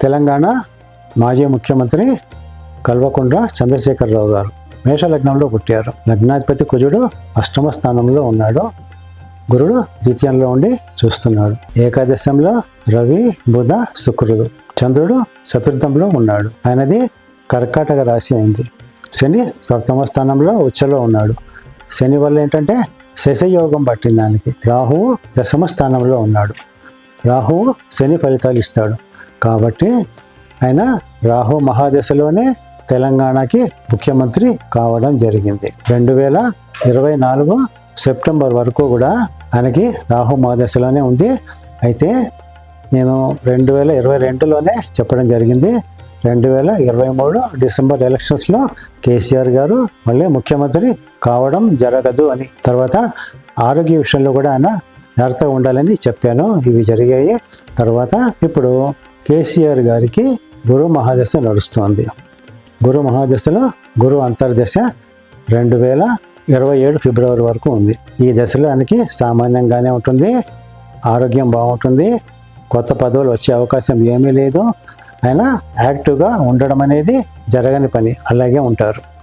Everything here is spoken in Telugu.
తెలంగాణ మాజీ ముఖ్యమంత్రి కల్వకుంట్ల చంద్రశేఖరరావు గారు మేష లగ్నంలో పుట్టారు. లగ్నాధిపతి కుజుడు అష్టమ స్థానంలో ఉన్నాడు. గురుడు ద్వితీయంలో ఉండి చూస్తున్నాడు. ఏకాదశంలో రవి, బుధ, శుక్రుడు. చంద్రుడు చతుర్థంలో ఉన్నాడు. ఆయనది కర్కాటక రాశి అయింది. శని సప్తమ స్థానంలో ఉచ్చలో ఉన్నాడు. శని వల్ల ఏంటంటే శశయోగం పట్టింది దానికి. రాహువు దశమ స్థానంలో ఉన్నాడు. రాహువు శని ఫలితాలు ఇస్తాడు కాబట్టి ఆయన రాహు మహాదశలోనే తెలంగాణకి ముఖ్యమంత్రి కావడం జరిగింది. 2024 సెప్టెంబర్ వరకు కూడా ఆయనకి రాహు మహాదశలోనే ఉంది. అయితే నేను 2022లోనే చెప్పడం జరిగింది. 2023 డిసెంబర్ ఎలక్షన్స్లో కేసీఆర్ గారు మళ్ళీ ముఖ్యమంత్రి కావడం జరగదు అని. తర్వాత ఆరోగ్య విషయంలో కూడా ఆయన జాగ్రత్తగా ఉండాలని చెప్పాను. ఇవి జరిగాయి. తర్వాత ఇప్పుడు కేసీఆర్ గారికి గురు మహాదశ నడుస్తుంది. గురు మహాదశలో గురు అంతర్దశ 2027 ఫిబ్రవరి వరకు ఉంది. ఈ దశలో ఆయనకి సామాన్యంగానే ఉంటుంది. ఆరోగ్యం బాగుంటుంది. కొత్త పదవులు వచ్చే అవకాశం ఏమీ లేదు. ఆయన యాక్టివ్గా ఉండడం అనేది జరగని పని. అలాగే ఉంటారు.